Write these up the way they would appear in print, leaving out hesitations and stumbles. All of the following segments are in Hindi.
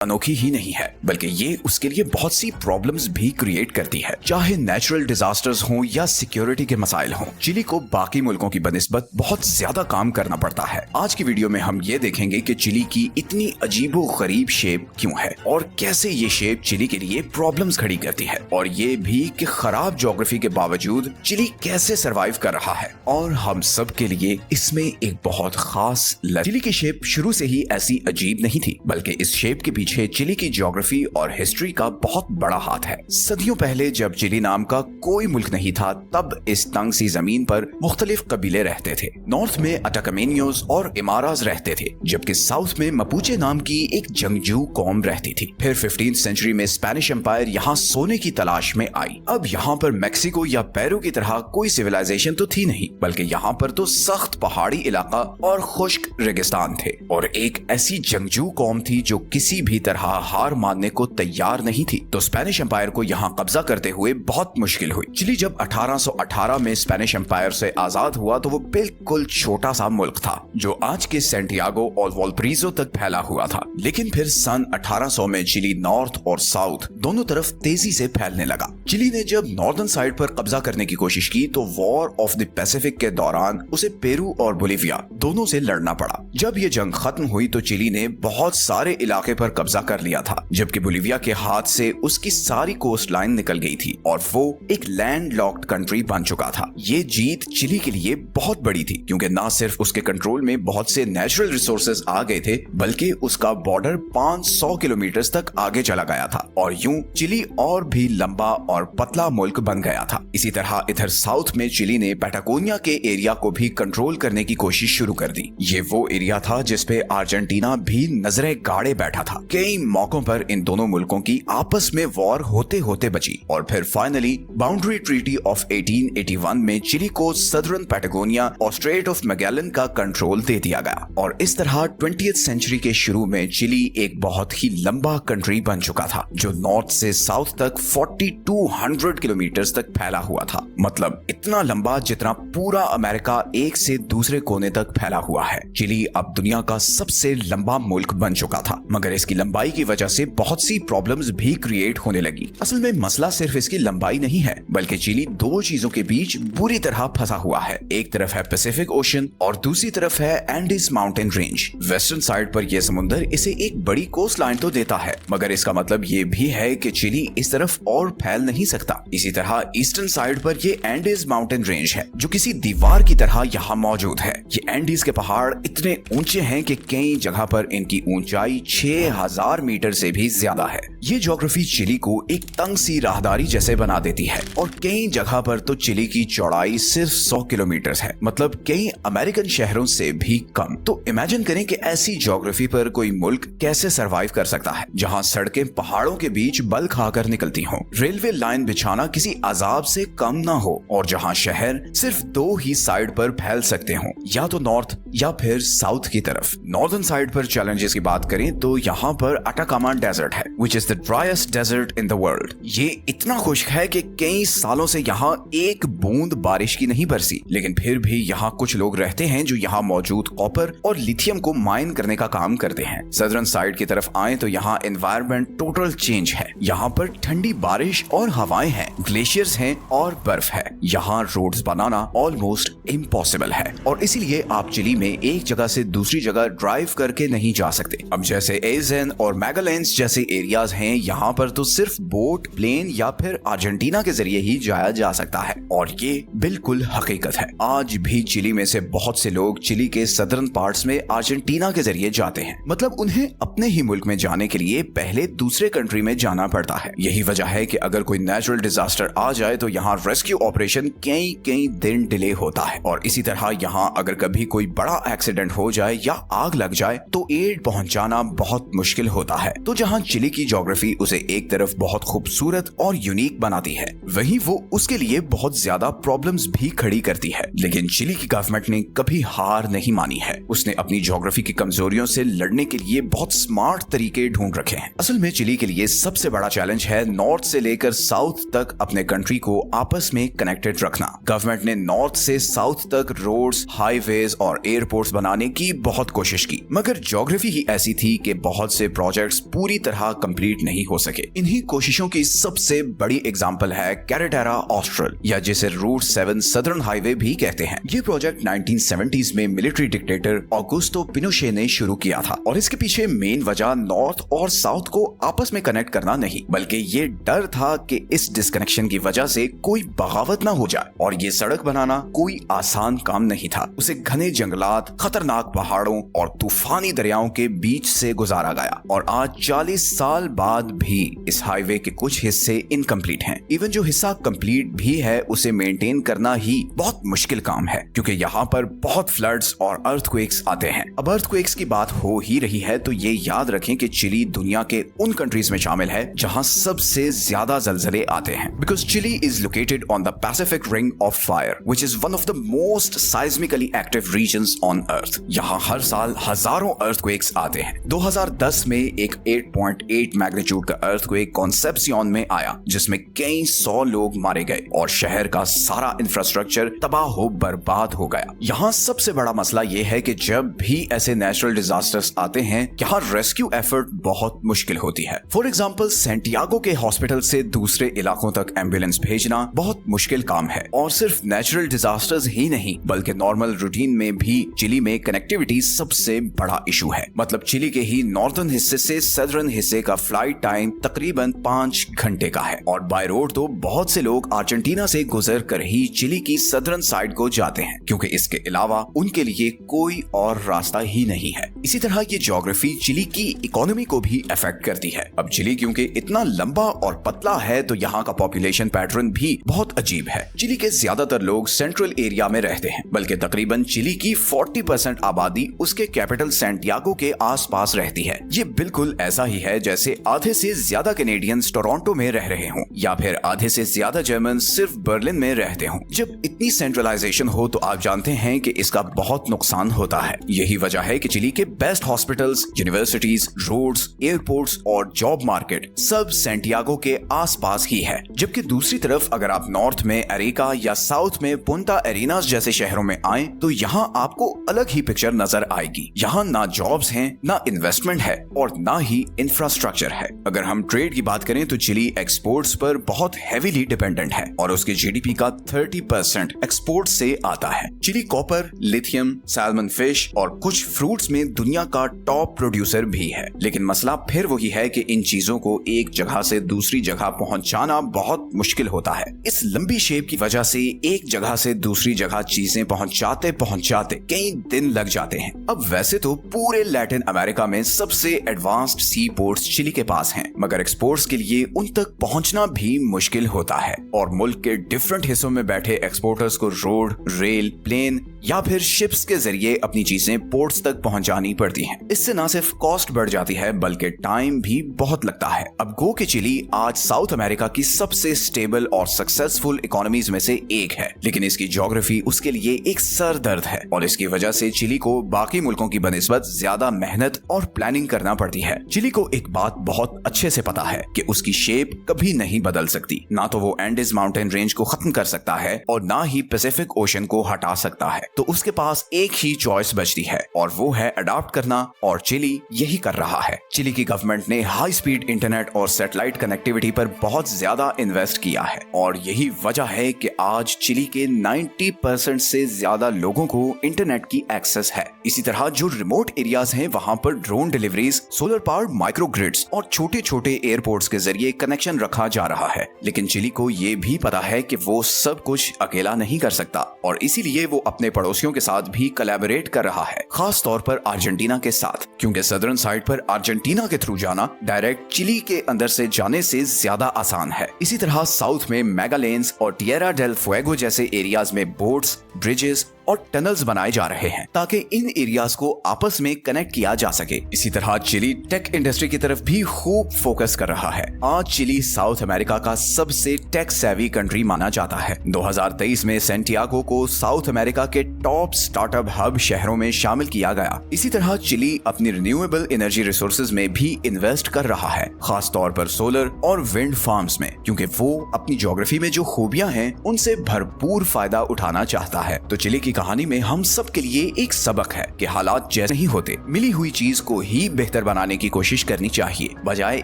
अनोखी ही नहीं है, बल्कि ये उसके लिए बहुत सी प्रॉब्लम्स भी क्रिएट करती है। चाहे नेचुरल डिजास्टर्स हों या सिक्योरिटी के मसाइल हों, चिली को बाकी मुल्कों की बनिस्बत बहुत ज्यादा काम करना पड़ता है। आज की वीडियो में हम ये देखेंगे कि चिली की इतनी अजीबो गरीब शेप क्यों है और कैसे ये शेप चिली के लिए प्रॉब्लम्स खड़ी करती है, और ये भी कि खराब ज्योग्राफी के बावजूद चिली कैसे सरवाइव कर रहा है। और हम सब के लिए इसमें एक बहुत खास चिली की शेप शुरू से ही ऐसी अजीब नहीं थी, बल्कि इस शेप के पीछे चिली की ज्योग्राफी और हिस्ट्री का बहुत बड़ा हाथ है। सदियों पहले जब चिली नाम का कोई मुल्क नहीं था, तब इस तंग सी जमीन पर मुख्तलिफ कबीले रहते थे। नॉर्थ में अटाकामेनियोस और इमाराज रहते थे, जबकि साउथ में मपूचे नाम की एक जंगजू कौम रहती थी। फिर 15वीं सेंचुरी में स्पेनिश एम्पायर यहाँ सोने की तलाश में आई। अब यहाँ पर मेक्सिको या पेरू की तरह कोई सिविलाइजेशन तो थी नहीं, बल्कि यहाँ पर तो सख्त पहाड़ी इलाका और खुश्क रेगिस्तान थे, और एक ऐसी जंगजू कौम थी जो किसी भी तरह हार मानने को तैयार नहीं थी। तो स्पेनिश एम्पायर को यहाँ कब्जा करते हुए बहुत मुश्किल हुई। चिली जब 1818 में स्पेनिश एम्पायर से आजाद हुआ तो वो बिल्कुल छोटा सा मुल्क था, जो आज के सेंटियागो और वोल्परीजो तक फैला हुआ था। लेकिन फिर सन 1800 में चिली नॉर्थ और साउथ दोनों तरफ तेजी से फैलने लगा। चिली ने जब नॉर्दर्न साइड पर कब्जा करने की कोशिश की तो वॉर ऑफ द पैसिफिक के दौरान उसे पेरू और बोलिविया दोनों से लड़ना पड़ा। जब ये जंग खत्म हुई तो चिली ने बहुत सारे इलाके पर कब्जा कर लिया था, जबकि बोलिविया के हाथ से उसकी सारी कोस्ट लाइन निकल गई थी और वो एक लैंड लॉक्ड कंट्री बन चुका था। ये जीत चिली के लिए बहुत बड़ी थी, क्योंकि न सिर्फ उसके कंट्रोल में बहुत से नेचुरल रिसोर्सेज आ गए थे, बल्कि उसका बॉर्डर 500 किलोमीटर तक आगे चला गया था, और यूं चिली और भी लंबा और पतला मुल्क बन गया था। इसी तरह इधर साउथ में चिली ने पैटागोनिया के एरिया को भी कंट्रोल करने की कोशिश शुरू कर दी। ये वो एरिया था जिसपे अर्जेंटीना भी नजरें गाड़े बैठा था। कई मौकों पर इन दोनों मुल्कों की आपस में वॉर होते होते बची, और फिर फाइनली बाउंड्री ट्रीटी ऑफ 1881 में चिली को सदर्न पैटागोनिया और स्ट्रेट ऑफ मैगेलन का कंट्रोल दे दिया गया। और इस तरह 20वीं सेंचुरी के शुरू में चिली एक बहुत ही लंबा कंट्री बन चुका था, जो नॉर्थ से साउथ तक 4200 किलोमीटर तक फैला हुआ था। मतलब इतना लंबा जितना पूरा अमेरिका एक से दूसरे कोने तक फैला हुआ है। चिली अब दुनिया का सबसे लंबा मुल्क बन चुका था, मगर इसकी लंबाई की वजह से बहुत सी प्रॉब्लम्स भी क्रिएट होने लगी। असल में मसला सिर्फ इसकी लंबाई नहीं है, बल्कि चिली दो चीजों के बीच बुरी तरह फंसा हुआ है। एक तरफ है पैसिफिक ओशन और दूसरी तरफ है Andes mountain range. Western side पर यह समुद्र इसे एक बड़ी कोस्ट लाइन तो देता है, मगर इसका मतलब ये भी है कि चिली इस तरफ और फैल नहीं सकता। इसी तरह ईस्टर्न साइड पर ये एंडीज माउंटेन रेंज है, जो किसी दीवार की तरह यहाँ मौजूद है। ये एंडीज के पहाड़ इतने ऊंचे हैं कि कई जगह पर इनकी ऊंचाई 6000 मीटर से भी ज्यादा है। ये ज्योग्राफी चिली को एक तंग सी राहदारी जैसे बना देती है, और कई जगह पर तो चिली की चौड़ाई सिर्फ 100 किलोमीटर है, मतलब कई अमेरिकन शहरों से भी कम। तो इमेजिन करें कि ऐसी ज्योग्राफी पर कोई मुल्क कैसे सरवाइव कर सकता है, जहाँ सड़कें पहाड़ों के बीच बल खाकर निकलती हों, रेलवे लाइन बिछाना किसी अजाब से कम ना हो, और जहाँ शहर सिर्फ दो ही साइड पर फैल सकते हों, या तो नॉर्थ या फिर साउथ की तरफ। नॉर्दर्न साइड पर चैलेंजेस की बात करें तो यहाँ पर अटाकामा डेजर्ट है, which is the driest desert in the world। ये इतना खुश्क है कि कई सालों से यहाँ एक बूंद बारिश की नहीं बरसी, लेकिन फिर भी यहाँ कुछ लोग रहते हैं जो यहाँ मौजूद कॉपर और लिथियम को माइन करने का काम करते हैं। सदर्न साइड की तरफ आए तो यहाँ एनवायरनमेंट टोटल चेंज है। यहाँ पर ठंडी बारिश और हवाएं हैं, ग्लेशियर्स हैं और बर्फ है। यहाँ रोड्स बनाना ऑलमोस्ट इम्पॉसिबल है, और इसीलिए आप चिली में एक जगह से दूसरी जगह ड्राइव करके नहीं जा सकते। अब जैसे एजेन और मैगलेंस जैसे एरियाज हैं, यहाँ पर तो सिर्फ बोट, प्लेन या फिर अर्जेंटीना के जरिए ही जाया जा सकता है, और ये बिल्कुल हकीकत है। आज भी चिली में से बहुत से लोग चिली के सदर्न पार्ट्स में अर्जेंटीना के जरिए जाते हैं। मतलब उन्हें अपने ही मुल्क में जाने के लिए पहले दूसरे कंट्री में जाना पड़ता है। यही वजह है कि अगर कोई नेचुरल डिजास्टर आ जाए तो यहाँ रेस्क्यू ऑपरेशन कई दिन डिले होता है, और इसी तरह यहाँ अगर कभी कोई बड़ा एक्सीडेंट हो जाए या आग लग जाए तो एड पहुंचाना बहुत मुश्किल होता है। तो जहाँ चिली की ज्योग्राफी उसे एक तरफ बहुत खूबसूरत और यूनिक बनाती है, वहीं वो उसके लिए बहुत ज्यादा प्रॉब्लम्स भी खड़ी करती है। लेकिन चिली की गवर्नमेंट ने कभी हार नहीं मानी है। उसने अपनी ज्योग्राफी की कमजोरियों से लड़ने के लिए बहुत स्मार्ट तरीके ढूंढ रखे हैं। असल में चिली के लिए सबसे बड़ा चैलेंज है नॉर्थ से लेकर साउथ तक अपने कंट्री को आपस में कनेक्टेड रखना। गवर्नमेंट ने नॉर्थ से साउथ तक रोड्स, हाईवेज और एयरपोर्ट्स बनाने की बहुत कोशिश की, मगर ज्योग्राफी ही ऐसी थी कि बहुत से प्रोजेक्ट्स पूरी तरह कंप्लीट नहीं हो सके। इन्हीं कोशिशों की सबसे बड़ी एग्जांपल है कैरेटेरा ऑस्ट्रल, या जिसे रूट 7 सदर्न हाईवे भी कहते हैं। ये प्रोजेक्ट 1970s में मिलिट्री डिक्टेटर ऑगुस्टो पिनोशे ने शुरू किया था और इसके पीछे मेन वजह नॉर्थ और साउथ को आपस में कनेक्ट करना नहीं, बल्कि ये डर था कि इस डिस्कनेक्शन की वजह से कोई बगावत ना हो जाए। और ये सड़क बनाना कोई आसान काम नहीं था। उसे घने जंगलात, खतरनाक पहाड़ों और तूफानी दरियाओं के बीच से गुजारा गया और आज 40 साल बाद भी इस हाईवे के कुछ हिस्से इनकम्प्लीट हैं। इवन जो हिस्सा कंप्लीट भी है उसे मेंटेन करना ही बहुत मुश्किल काम है, क्योंकि यहाँ पर बहुत फ्लड्स और अर्थक्वेक्स आते हैं। अब अर्थक्वेक्स की बात हो ही रही है तो ये याद रखें कि चिली दुनिया के उन कंट्रीज में शामिल है जहां सबसे ज्यादा जलजले आते हैं, because Chile is located on the Pacific ring of fire which is one of the most seismically active regions on earth. यहाँ हर साल हजारों अर्थक्वेक्स आते हैं। 2010 में एक 8.8 मैग्नीट्यूड का अर्थक्वेक कॉन्सेप्सियन में आया, जिसमें कई 100 लोग मारे गए और शहर का सारा इंफ्रास्ट्रक्चर तबाह हो बर्बाद हो गया। यहाँ सबसे बड़ा मसला ये है कि जब भी ऐसे नेचुरल डिजास्टर्स आते हैं, यहाँ रेस्क्यू एफर्ट बहुत मुश्किल होती है। फॉर एग्जाम्पल, सेंटियागो के हॉस्पिटल से दूसरे इलाकों तक एम्बुलेंस भेजना बहुत मुश्किल काम है। और सिर्फ नेचुरल डिजास्टर्स ही नहीं, बल्कि नॉर्मल रूटीन में भी चिली में कनेक्टिविटी सबसे बड़ा इशू है। मतलब चिली के ही नॉर्दर्न हिस्से से सदर्न हिस्से का फ्लाइट टाइम तकरीबन 5 घंटे का है और बाय रोड तो बहुत से लोग अर्जेंटीना से गुजर कर ही चिली की सदर्न साइड को जाते हैं, क्योंकि इसके अलावा उनके लिए कोई और रास्ता ही नहीं है। इसी तरह ये ज्योग्राफी चिली की इकोनॉमी को भी अफेक्ट करती है। अब चिली क्योंकि इतना लंबा और पतला है तो यहाँ का पॉपुलेशन पैटर्न भी बहुत अजीब है। चिली के ज्यादातर लोग सेंट्रल एरिया में रहते हैं, बल्कि तकरीबन चिली की 40% आबादी उसके कैपिटल सैंटियागो के आसपास रहती है। ये बिल्कुल ऐसा ही है जैसे आधे से ज्यादा कैनेडियंस टोरंटो में रह रहे हों या फिर आधे से ज्यादा जर्मन सिर्फ बर्लिन में रहते हों। जब इतनी सेंट्रलाइजेशन हो तो आप जानते हैं कि इसका बहुत नुकसान होता है। यही वजह है कि चिली के best hospitals, universities, roads, airports और जॉब मार्केट सब सैंटियागो के आसपास ही है। जबकि दूसरी तरफ अगर आप नॉर्थ में अरेका या साउथ में पुंता एरिनास जैसे शहरों में आए तो यहाँ आपको अलग ही पिक्चर नजर आएगी। यहाँ ना जॉब्स हैं, ना इन्वेस्टमेंट है और ना ही इंफ्रास्ट्रक्चर है। अगर हम ट्रेड की बात करें तो चिली एक्सपोर्ट्स पर बहुत हेवीली डिपेंडेंट है और उसके जीडीपी का 30% एक्सपोर्ट से आता है। Chile copper, lithium, salmon fish और कुछ फ्रूट्स में दुनिया का टॉप प्रोड्यूसर भी है। लेकिन मसला फिर वही है कि इन चीजों को एक जगह से दूसरी जगह पहुंचाना बहुत मुश्किल होता है। इस लंबी शेप की वजह से एक जगह से दूसरी जगह चीजें पहुंचाते पहुंचाते कई दिन लग जाते हैं। अब वैसे तो पूरे लैटिन अमेरिका में सबसे एडवांस्ड सी पोर्ट्स चिली के पास हैं, मगर एक्सपोर्ट्स के लिए उन तक पहुंचना भी मुश्किल होता है और मुल्क के डिफरेंट हिस्सों में बैठे एक्सपोर्टर्स को रोड, रेल, प्लेन या फिर शिप्स के जरिए अपनी चीजें पोर्ट्स तक पहुंचानी पड़ती हैं। इससे न सिर्फ कॉस्ट बढ़ जाती है बल्कि टाइम भी बहुत लगता है। अब गो कि चिली आज साउथ अमेरिका की सबसे स्टेबल और सक्सेसफुल इकोनॉमीज में से एक है, लेकिन इसकी ज्योग्राफी उसके लिए एक सर दर्द है और इसकी वजह से चिली को बाकी मुल्कों की बनिस्बत ज्यादा मेहनत और प्लानिंग करना पड़ती है। चिली को एक बात बहुत अच्छे से पता है कि उसकी शेप कभी नहीं बदल सकती। ना तो वो एंडीज माउंटेन रेंज को खत्म कर सकता है और ना ही पैसिफिक ओशन को हटा सकता है। तो उसके पास एक ही चॉइस बचती है और वो है अडॉप्ट करना, और चिली यही कर रहा है। चिली की गवर्नमेंट ने हाई स्पीड इंटरनेट और सैटेलाइट कनेक्टिविटी पर बहुत ज्यादा इन्वेस्ट किया है और यही वजह है कि आज चिली के 90% से ज्यादा लोगों को इंटरनेट की एक्सेस है। इसी तरह जो रिमोट एरियाज हैं वहां पर drone deliveries, solar powered micro grids और छोटे छोटे एयरपोर्ट्स के जरिए कनेक्शन रखा जा रहा है। लेकिन चिली को ये भी पता है कि वो सब कुछ अकेला नहीं कर सकता और इसीलिए वो अपने पड़ोसियों के साथ भी कोलैबोरेट कर रहा है, खास तौर पर अर्जेंटीना के साथ, क्योंकि सदर्न साइड पर अर्जेंटीना के थ्रू जाना डायरेक्ट चिली के अंदर से जाने से ज्यादा आसान है। इसी तरह साउथ में मेगालेंस और टिएरा डेल फुएगो जैसे एरियाज में बोट्स, ब्रिजेस और टनल्स बनाए जा रहे हैं ताकि इन एरियाज को आपस में कनेक्ट किया जा सके। इसी तरह चिली टेक इंडस्ट्री की तरफ भी खूब फोकस कर रहा है। आज चिली साउथ अमेरिका का सबसे टेक सेवी कंट्री माना जाता है। 2023 में सैंटियागो को साउथ अमेरिका के टॉप स्टार्टअप हब शहरों में शामिल किया गया। इसी तरह चिली अपनी रिन्यूएबल एनर्जी रिसोर्सेज में भी इन्वेस्ट कर रहा है, खास तौर पर सोलर और विंड फार्म्स में, क्योंकि वो अपनी ज्योग्राफी में जो खूबियां हैं उनसे भरपूर फायदा उठाना चाहता है। तो चिली की कहानी में हम सब के लिए एक सबक है कि हालात जैसे नहीं होते, मिली हुई चीज को ही बेहतर बनाने की कोशिश करनी चाहिए, बजाय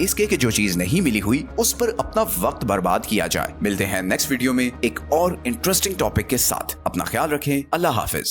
इसके कि जो चीज नहीं मिली हुई उस पर अपना वक्त बर्बाद किया जाए। मिलते हैं नेक्स्ट वीडियो में एक और इंटरेस्टिंग टॉपिक के साथ। अपना ख्याल रखें। अल्लाह हाफिज।